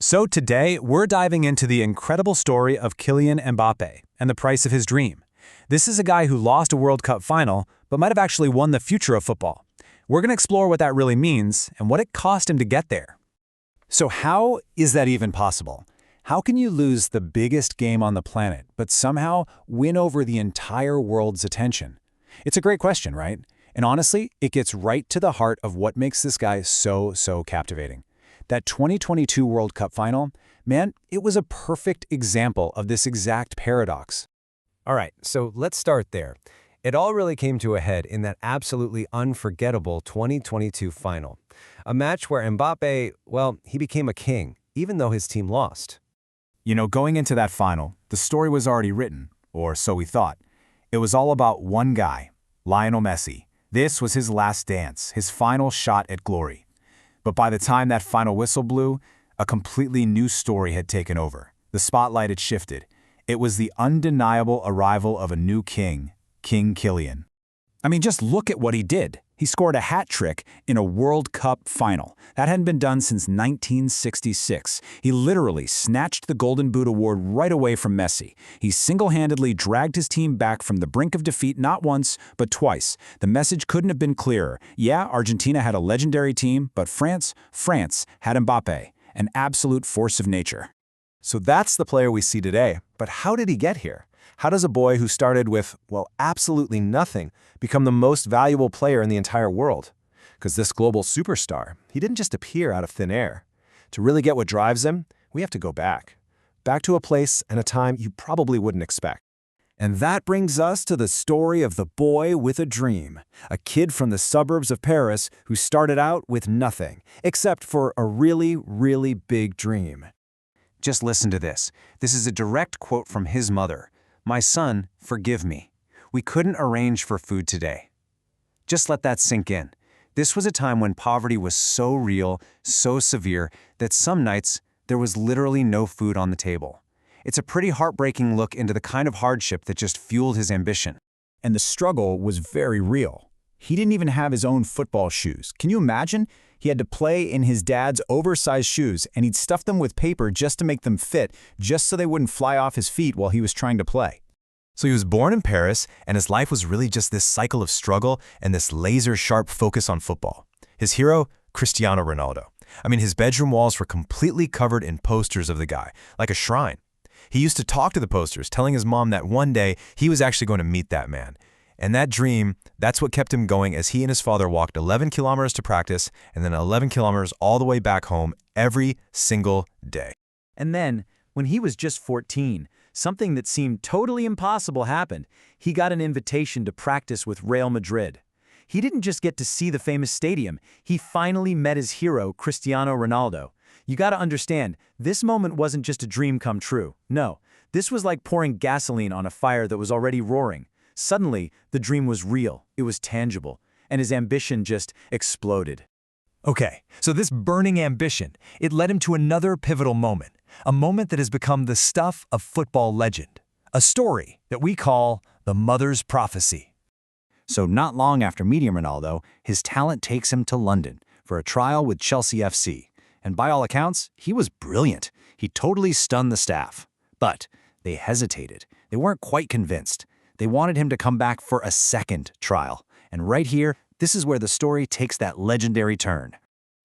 So today, we're diving into the incredible story of Kylian Mbappe and the price of his dream. This is a guy who lost a World Cup final, but might have actually won the future of football. We're going to explore what that really means and what it cost him to get there. So how is that even possible? How can you lose the biggest game on the planet, but somehow win over the entire world's attention? It's a great question, right? And honestly, it gets right to the heart of what makes this guy so captivating. That 2022 World Cup final, man, it was a perfect example of this exact paradox. All right, so let's start there. It all really came to a head in that absolutely unforgettable 2022 final. A match where Mbappe, well, he became a king, even though his team lost. You know, going into that final, the story was already written, or so we thought. It was all about one guy, Lionel Messi. This was his last dance, his final shot at glory. But by the time that final whistle blew, a completely new story had taken over. The spotlight had shifted. It was the undeniable arrival of a new king, King Kylian. I mean, just look at what he did. He scored a hat trick in a World Cup final. That hadn't been done since 1966. He literally snatched the Golden Boot award right away from Messi. He single-handedly dragged his team back from the brink of defeat not once, but twice. The message couldn't have been clearer. Yeah, Argentina had a legendary team, but France had Mbappe, an absolute force of nature. So that's the player we see today. But how did he get here? How does a boy who started with, well, absolutely nothing become the most valuable player in the entire world? Because this global superstar, he didn't just appear out of thin air. To really get what drives him, we have to go back. Back to a place and a time you probably wouldn't expect. And that brings us to the story of the boy with a dream. A kid from the suburbs of Paris who started out with nothing, except for a really big dream. Just listen to this. This is a direct quote from his mother. "My son, forgive me. We couldn't arrange for food today." Just let that sink in. This was a time when poverty was so real, so severe, that some nights there was literally no food on the table. It's a pretty heartbreaking look into the kind of hardship that just fueled his ambition. And the struggle was very real. He didn't even have his own football shoes. Can you imagine? He had to play in his dad's oversized shoes, and he'd stuff them with paper just to make them fit, just so they wouldn't fly off his feet while he was trying to play. So he was born in Paris, and his life was really just this cycle of struggle and this laser-sharp focus on football. His hero, Cristiano Ronaldo. I mean, his bedroom walls were completely covered in posters of the guy, like a shrine. He used to talk to the posters, telling his mom that one day he was actually going to meet that man. And that dream, that's what kept him going as he and his father walked 11 kilometers to practice and then 11 kilometers all the way back home every single day. And then, when he was just 14, something that seemed totally impossible happened. He got an invitation to practice with Real Madrid. He didn't just get to see the famous stadium, he finally met his hero, Cristiano Ronaldo. You gotta understand, this moment wasn't just a dream come true. No, this was like pouring gasoline on a fire that was already roaring. Suddenly, the dream was real, it was tangible, and his ambition just exploded. Okay, so this burning ambition, it led him to another pivotal moment, a moment that has become the stuff of football legend, a story that we call the mother's prophecy. So not long after meeting Ronaldo, his talent takes him to London for a trial with Chelsea FC. And by all accounts, he was brilliant. He totally stunned the staff. But they hesitated. They weren't quite convinced. They wanted him to come back for a second trial. And right here, this is where the story takes that legendary turn.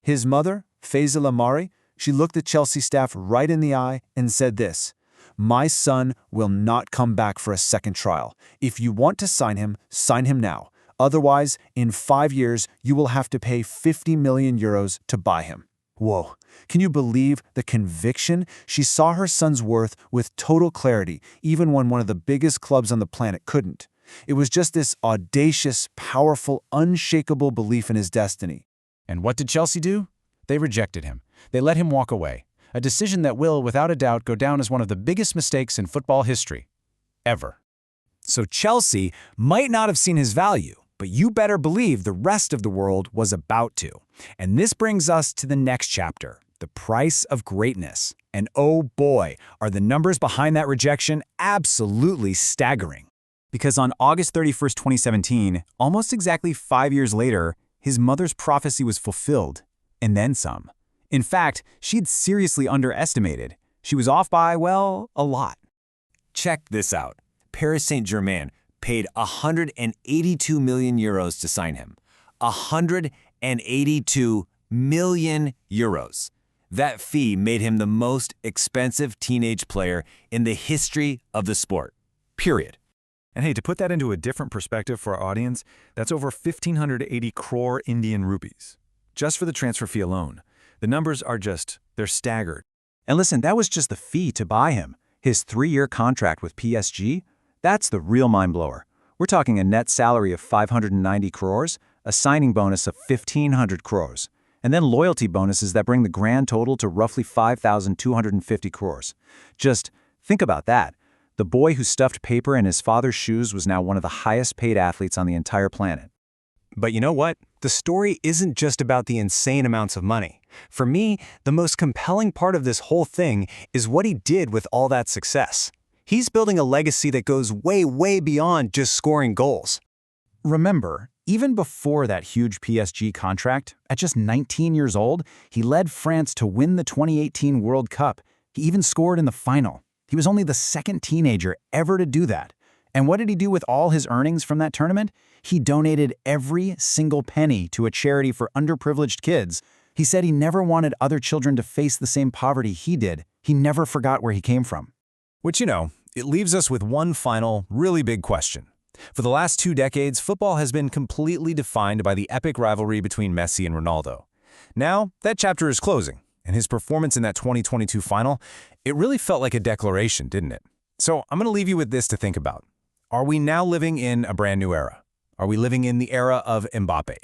His mother, Faisal Amari, she looked the Chelsea staff right in the eye and said this: "My son will not come back for a second trial. If you want to sign him now. Otherwise, in 5 years, you will have to pay 50 million euros to buy him." Whoa, can you believe the conviction? She saw her son's worth with total clarity, even when one of the biggest clubs on the planet couldn't. It was just this audacious, powerful, unshakable belief in his destiny. And what did Chelsea do? They rejected him. They let him walk away. A decision that will, without a doubt, go down as one of the biggest mistakes in football history. Ever. So Chelsea might not have seen his value, but you better believe the rest of the world was about to. And this brings us to the next chapter, the price of greatness. And oh boy, are the numbers behind that rejection absolutely staggering. Because on August 31st, 2017, almost exactly 5 years later, his mother's prophecy was fulfilled, and then some. In fact, she'd seriously underestimated. She was off by, well, a lot. Check this out. Paris Saint-Germain paid 182 million euros to sign him. 182 million euros. That fee made him the most expensive teenage player in the history of the sport. Period. And hey, to put that into a different perspective for our audience, that's over 1,580 crore Indian rupees. Just for the transfer fee alone. The numbers are they're staggered. And listen, that was just the fee to buy him. His 3-year contract with PSG? That's the real mind-blower. We're talking a net salary of 590 crores, a signing bonus of 1,500 crores, and then loyalty bonuses that bring the grand total to roughly 5,250 crores. Just think about that. The boy who stuffed paper in his father's shoes was now one of the highest-paid athletes on the entire planet. But you know what? The story isn't just about the insane amounts of money. For me, the most compelling part of this whole thing is what he did with all that success. He's building a legacy that goes way, way beyond just scoring goals. Remember, even before that huge PSG contract, at just 19 years old, he led France to win the 2018 World Cup. He even scored in the final. He was only the second teenager ever to do that. And what did he do with all his earnings from that tournament? He donated every single penny to a charity for underprivileged kids. He said he never wanted other children to face the same poverty he did. He never forgot where he came from. Which, it leaves us with one final, really big question. For the last 2 decades, football has been completely defined by the epic rivalry between Messi and Ronaldo. Now, that chapter is closing, and his performance in that 2022 final, it really felt like a declaration, didn't it? So I'm going to leave you with this to think about. Are we now living in a brand new era? Are we living in the era of Mbappe?